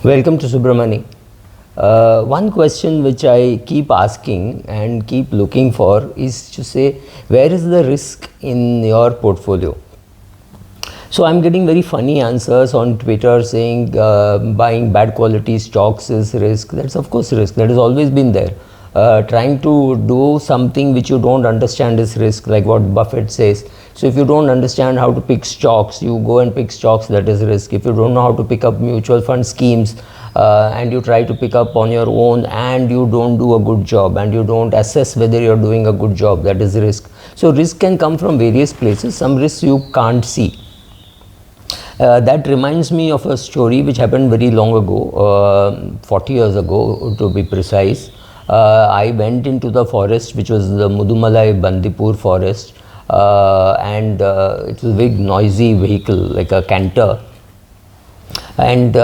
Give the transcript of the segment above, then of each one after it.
Welcome to Subramani. One question which I keep asking and keep looking for is to say, where is the risk in your portfolio? So I'm getting very funny answers on Twitter saying buying bad quality stocks is risk. That's of course risk. That has always been there. Trying to do something which you don't understand is risk, like what Buffett says. So if you don't understand how to pick stocks, you go and pick stocks, that is risk. If you don't know how to pick up mutual fund schemes and you try to pick up on your own and you don't do a good job and you don't assess whether you're doing a good job, that is risk. So risk can come from various places. Some risks you can't see. That reminds me of a story which happened very long ago, 40 years ago to be precise. I went into the forest, which was the Mudumalai Bandipur forest, and it was a big noisy vehicle like a canter, and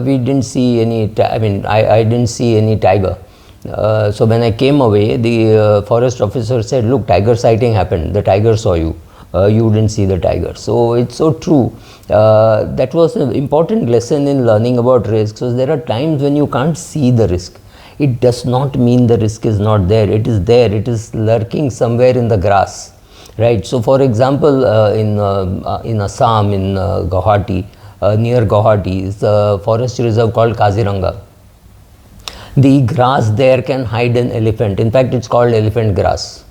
we didn't see any, I didn't see any tiger. So when I came away, the forest officer said, look, tiger sighting happened, the tiger saw you. You didn't see the tiger. So it's so true. That was an important lesson in learning about risk. So there are times when you can't see the risk. It does not mean the risk is not there. It is there. It is lurking somewhere in the grass, right? So for example, in Assam, in Guwahati, near Guwahati, is a forest reserve called Kaziranga. The grass there can hide an elephant. In fact, it's called elephant grass.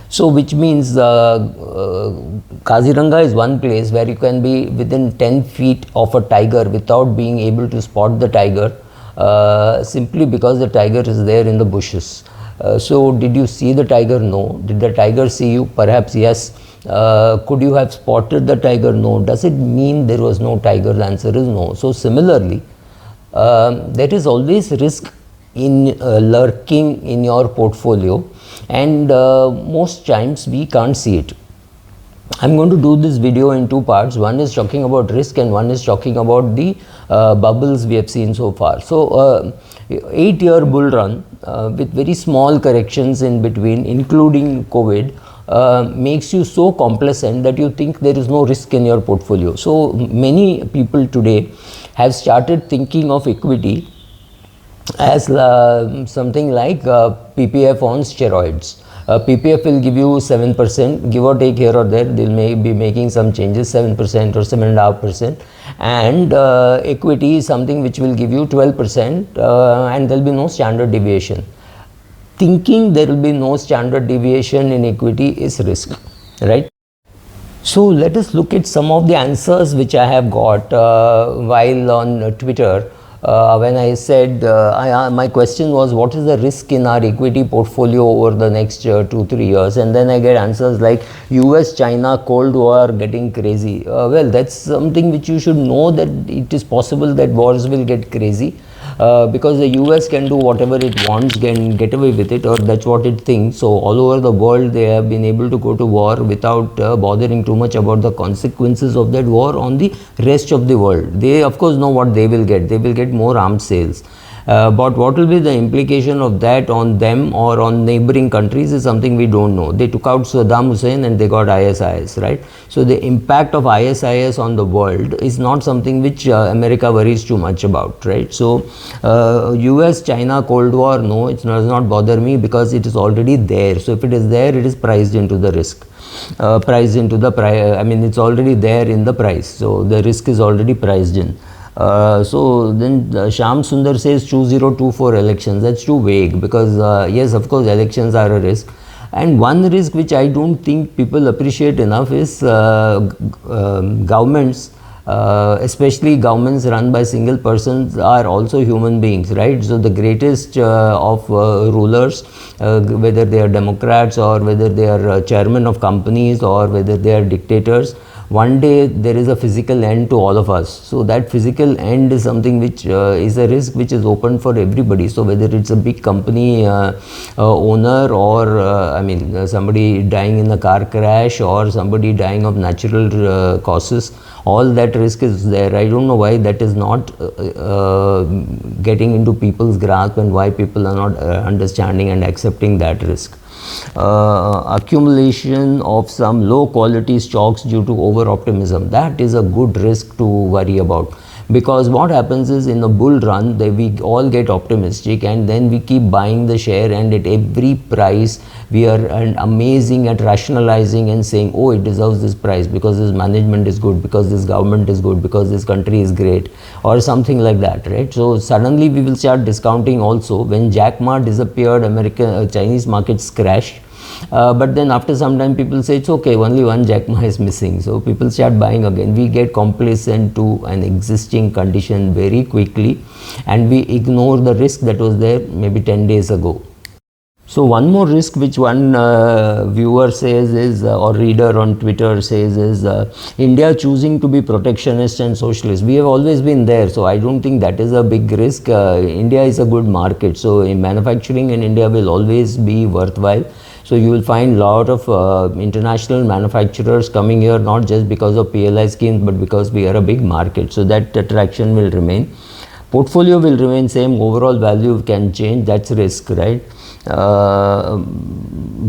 So which means Kaziranga is one place where you can be within 10 feet of a tiger without being able to spot the tiger, simply because the tiger is there in the bushes. So did you see the tiger? No. Did the tiger see you? Perhaps yes. Could you have spotted the tiger? No. Does it mean there was no tiger? The answer is no. So similarly, there is always risk in lurking in your portfolio, and most times we can't see it. I'm going to do this video in two parts. One is talking about risk and one is talking about the bubbles we have seen so far. So 8-year bull run with very small corrections in between, including COVID, makes you so complacent that you think there is no risk in your portfolio. So many people today have started thinking of equity as something like PPF on steroids. PPF will give you 7%, give or take here or there. They may be making some changes, 7% or 7.5%, and equity is something which will give you 12%, and there will be no standard deviation. Thinking there will be no standard deviation in equity is risk, right? So let us look at some of the answers which I have got while on Twitter. When I said, my question was, what is the risk in our equity portfolio over the next 2-3 years? And then I get answers like US-China Cold War getting crazy. Well, that's something which you should know, that it is possible that wars will get crazy. Because the US can do whatever it wants, can get away with it, or that's what it thinks. So all over the world they have been able to go to war without bothering too much about the consequences of that war on the rest of the world. They of course know what they will get. They will get more arms sales. But what will be the implication of that on them or on neighboring countries is something we don't know. They took out Saddam Hussein and they got ISIS, right? So the impact of ISIS on the world is not something which America worries too much about, right? So US-China Cold War, no, it does not bother me because it is already there. So if it is there, it is priced into the risk. Priced into the price, I mean, it's already there in the price. So the risk is already priced in. So then Shyam Sundar says 2024 elections. That's too vague because yes, of course elections are a risk, and one risk which I don't think people appreciate enough is governments, especially governments run by single persons, are also human beings, right? So the greatest of rulers, whether they are Democrats or whether they are chairmen of companies or whether they are dictators, one day there is a physical end to all of us. So that physical end is something which is a risk which is open for everybody. So whether it's a big company owner or somebody dying in a car crash or somebody dying of natural causes, all that risk is there. I don't know why that is not getting into people's grasp and why people are not understanding and accepting that risk. Accumulation of some low quality stocks due to over optimism, that is a good risk to worry about. Because what happens is, in a bull run, we all get optimistic, and then we keep buying the share, and at every price we are amazing at rationalizing and saying, oh, it deserves this price because this management is good, because this government is good, because this country is great, or something like that, right? So suddenly we will start discounting also. When Jack Ma disappeared, Chinese markets crashed. But then after some time people say it's okay, only one Jack Ma is missing, so people start buying again. We get complacent to an existing condition very quickly, and we ignore the risk that was there maybe 10 days ago. So one more risk which one viewer says is, or reader on Twitter says is, India choosing to be protectionist and socialist. We have always been there, so I don't think that is a big risk. India is a good market, so in manufacturing in India will always be worthwhile. So you will find lot of international manufacturers coming here, not just because of PLI schemes, but because we are a big market. So that attraction will remain. Portfolio will remain same, overall value can change, that's risk, right?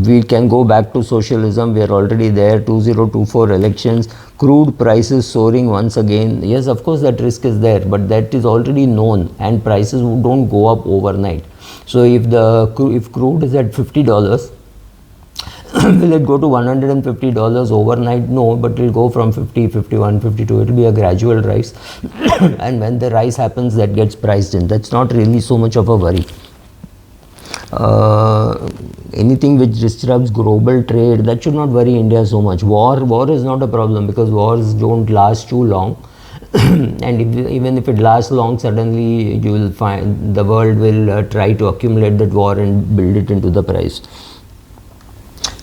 We can go back to socialism, we are already there. 2024 elections, crude prices soaring once again. Yes, of course that risk is there, but that is already known, and prices don't go up overnight. So if crude is at $50, will it go to $150 overnight? No, but it will go from 50, 51, 52. It will be a gradual rise. And when the rise happens, that gets priced in. That's not really so much of a worry. Anything which disrupts global trade, that should not worry India so much. War is not a problem, because wars don't last too long. And even if it lasts long, suddenly you will find the world will try to accumulate that war and build it into the price.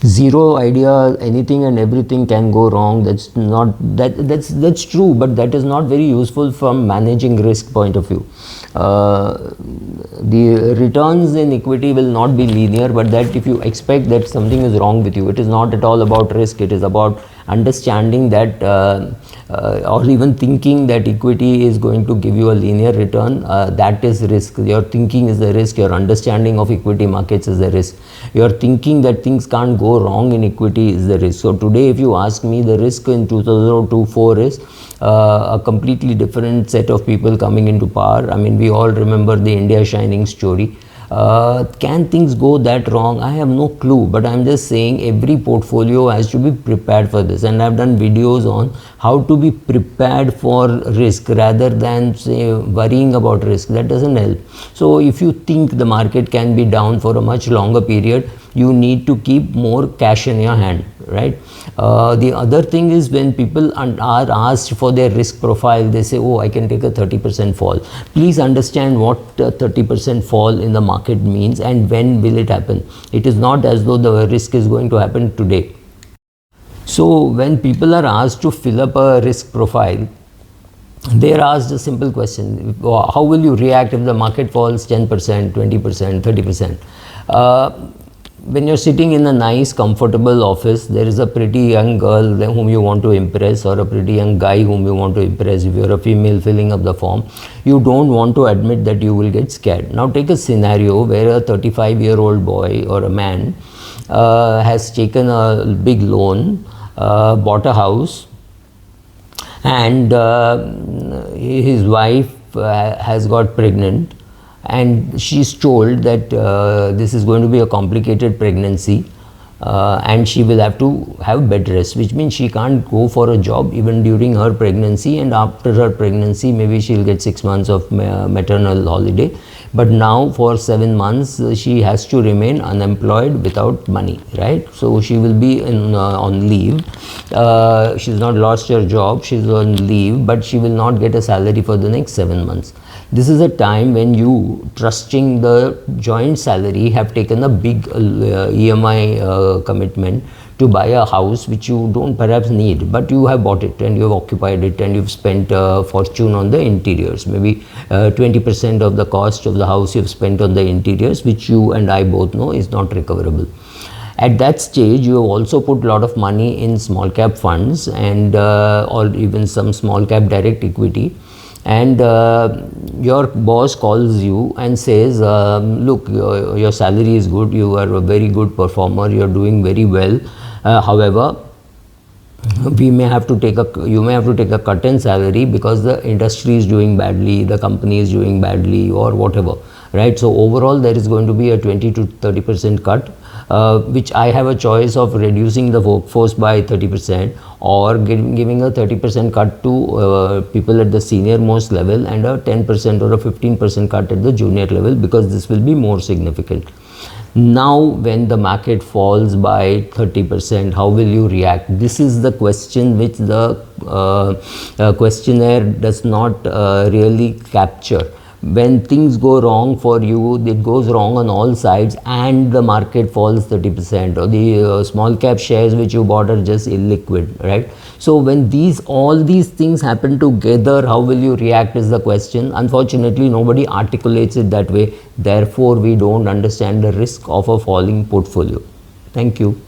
Zero idea, anything and everything can go wrong. That's true, but that is not very useful from managing risk point of view. The returns in equity will not be linear, but that if you expect that something is wrong with you, it is not at all about risk. It is about understanding that or even thinking that equity is going to give you a linear return. That is risk. Your thinking is the risk. Your understanding of equity markets is the risk. Your thinking that things can't go wrong in equity is the risk. So today, if you ask me, the risk in 2024 is a completely different set of people coming into power. I mean, we all remember the India Shining story. Can things go that wrong? I have no clue, but I'm just saying every portfolio has to be prepared for this, and I've done videos on how to be prepared for risk rather than say worrying about risk. That doesn't help. So if you think the market can be down for a much longer period, you need to keep more cash in your hand, right? The other thing is, when people are asked for their risk profile, they say, oh, I can take a 30% fall. Please understand what 30% fall in the market means and when will it happen. It is not as though the risk is going to happen today. So when people are asked to fill up a risk profile, they are asked a simple question: how will you react if the market falls 10%, 20%, 30%? When you're sitting in a nice, comfortable office, there is a pretty young girl whom you want to impress, or a pretty young guy whom you want to impress. If you're a female filling up the form, you don't want to admit that you will get scared. Now take a scenario where a 35-year-old boy or a man has taken a big loan, bought a house, and his wife has got pregnant, and she's told that this is going to be a complicated pregnancy, and she will have to have bed rest, which means she can't go for a job even during her pregnancy, and after her pregnancy maybe she'll get 6 months of maternal holiday, but now for 7 months she has to remain unemployed without money, right? So she will be on leave. She's not lost her job, she's on leave, but she will not get a salary for the next 7 months. This is a time when you, trusting the joint salary, have taken a big EMI commitment to buy a house which you don't perhaps need, but you have bought it and you have occupied it and you've spent a fortune on the interiors. Maybe 20% of the cost of the house you've spent on the interiors, which you and I both know is not recoverable. At that stage, you have also put a lot of money in small cap funds and or even some small cap direct equity. And your boss calls you and says, look, your salary is good, you are a very good performer, you are doing very well, however we may have to take a you may have to take a cut in salary because the industry is doing badly, the company is doing badly, or whatever, right? So overall there is going to be a 20 to 30% cut, which I have a choice of reducing the workforce by 30% or giving a 30% cut to people at the senior most level and a 10% or a 15% cut at the junior level, because this will be more significant. Now when the market falls by 30%, how will you react? This is the question which the questionnaire does not really capture. When things go wrong for you, it goes wrong on all sides and the market falls 30%, or the small cap shares which you bought are just illiquid, right? So when all these things happen together, how will you react is the question. Unfortunately, nobody articulates it that way. Therefore, we don't understand the risk of a falling portfolio. Thank you.